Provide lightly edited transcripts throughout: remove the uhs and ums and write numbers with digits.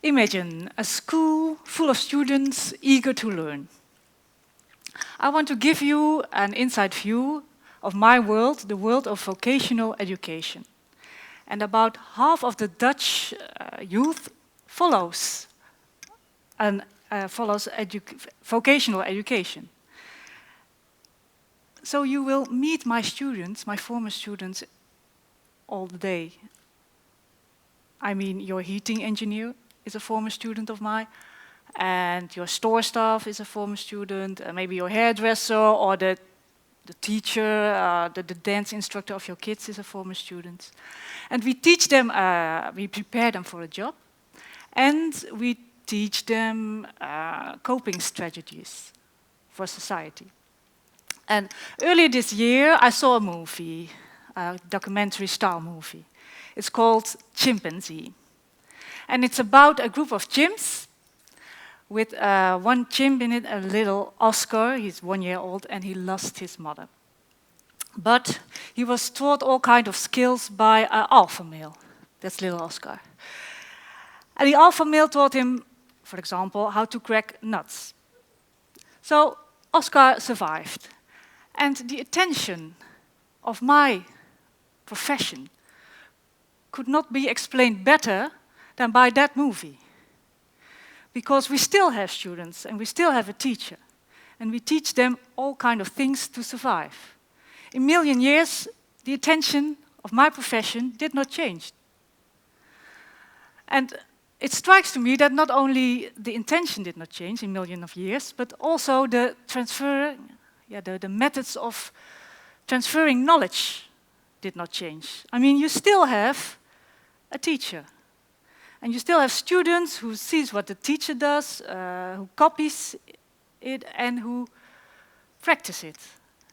Imagine a school full of students eager to learn. I want to give you an inside view of my world, the world of vocational education. And about half of the Dutch youth follows vocational education. So you will meet my students, my former students, all the day. I mean, your heating engineer is a former student of mine, and your store staff is a former student, maybe your hairdresser or the teacher, the dance instructor of your kids is a former student. And we teach them, we prepare them for a job, and we teach them coping strategies for society. And earlier this year, I saw a movie, a documentary-style movie. It's called Chimpanzee. And it's about a group of chimps with one chimp in it, a little Oscar. He's 1 year old, and he lost his mother. But he was taught all kinds of skills by an alpha male. That's little Oscar. And the alpha male taught him, for example, how to crack nuts. So Oscar survived. And the attention of my profession could not be explained better than by that movie. Because we still have students and we still have a teacher. And we teach them all kinds of things to survive. In a million years, the attention of my profession did not change. And it strikes to me that not only the intention did not change in millions of years, but also the the methods of transferring knowledge did not change. I mean, you still have a teacher. And you still have students who sees what the teacher does, who copies it, and who practice it.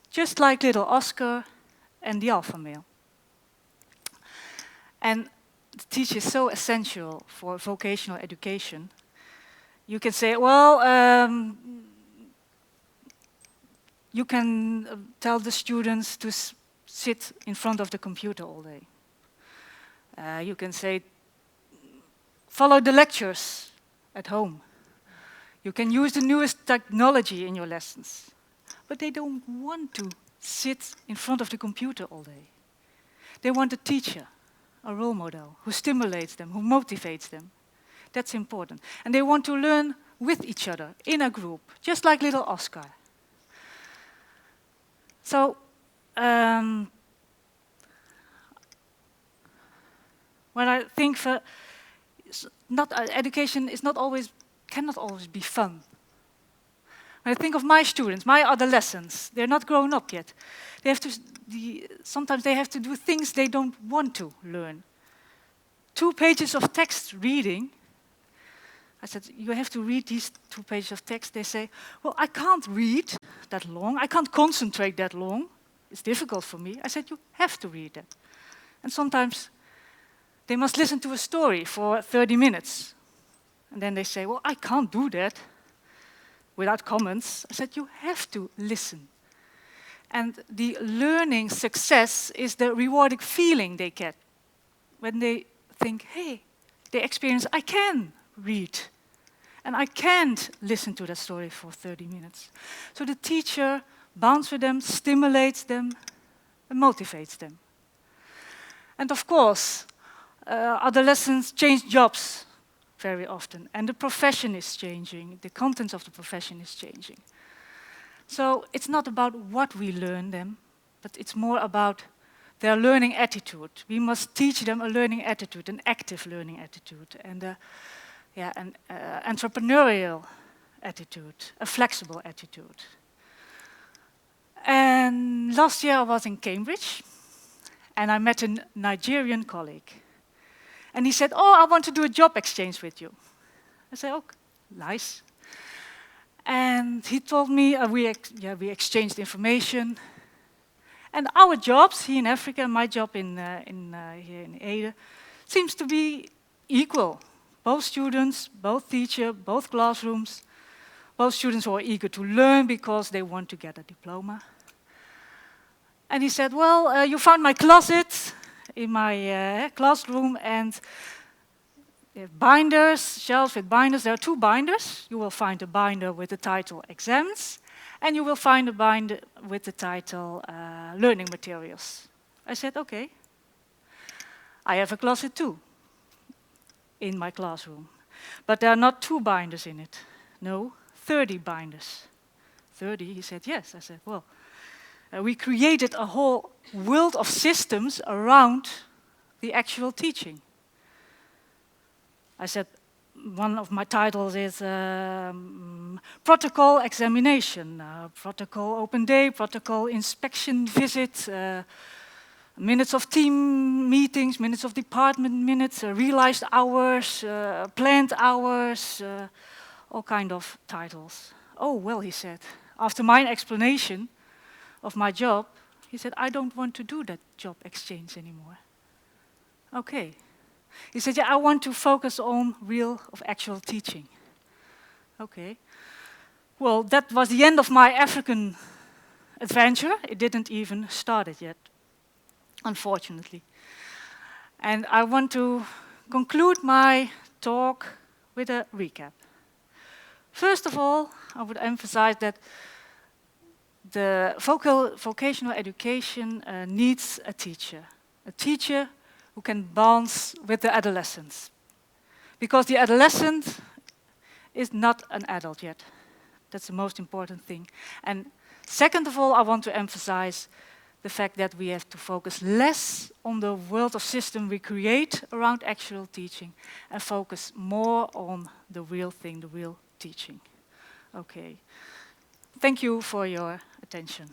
Just like little Oscar and the alpha male. And the teacher is so essential for vocational education. You can say, well, you can tell the students to sit in front of the computer all day. You can say, follow the lectures at home. You can use the newest technology in your lessons. But they don't want to sit in front of the computer all day. They want a teacher, a role model, who stimulates them, who motivates them. That's important. And they want to learn with each other, in a group, just like little Oscar. So, when I think education is cannot always be fun. When I think of my students, my adolescents, they're not grown up yet. Sometimes they have to do things they don't want to learn. 2 pages of text reading. I said, you have to read these 2 pages of text. They say, well, I can't read that long. I can't concentrate that long. It's difficult for me. I said, you have to read that. And sometimes they must listen to a story for 30 minutes. And then they say, well, I can't do that without comments. I said, you have to listen. And the learning success is the rewarding feeling they get when they think, hey, they experience, I can read. And I can't listen to that story for 30 minutes. So the teacher bonds with them, stimulates them, and motivates them. And of course, adolescents change jobs very often, and the profession is changing, the contents of the profession is changing. So it's not about what we learn them, but it's more about their learning attitude. We must teach them a learning attitude, an active learning attitude, and an entrepreneurial attitude, a flexible attitude. And last year I was in Cambridge, and I met a Nigerian colleague. And he said, oh, I want to do a job exchange with you. I said, oh, nice. And he told me, we exchanged information. And our jobs here in Africa, and my job here in Ede, seems to be equal. Both students, both teacher, both classrooms, both students who are eager to learn because they want to get a diploma. And he said, well, you found my closet in my classroom, and They have binders, shelves with binders. There are 2 binders. You will find a binder with the title Exams, and you will find a binder with the title Learning Materials. I said, okay. I have a closet too in my classroom. But there are not 2 binders in it. No, 30 binders. 30? He said, yes. I said, well, we created a whole world of systems around the actual teaching. I said, one of my titles is protocol examination, protocol open day, protocol inspection visit, minutes of team meetings, minutes of department minutes, realized hours, planned hours, all kind of titles. Oh, well, he said, after my explanation of my job, he said, I don't want to do that job exchange anymore. Okay. He said, yeah, I want to focus on actual teaching. Okay. Well, that was the end of my African adventure. It didn't even started yet, unfortunately. And I want to conclude my talk with a recap. First of all, I would emphasize that the vocational education needs a teacher who can bounce with the adolescents. Because the adolescent is not an adult yet. That's the most important thing. And second of all, I want to emphasize the fact that we have to focus less on the world of system we create around actual teaching and focus more on the real thing, the real teaching. Okay. Thank you for your attention.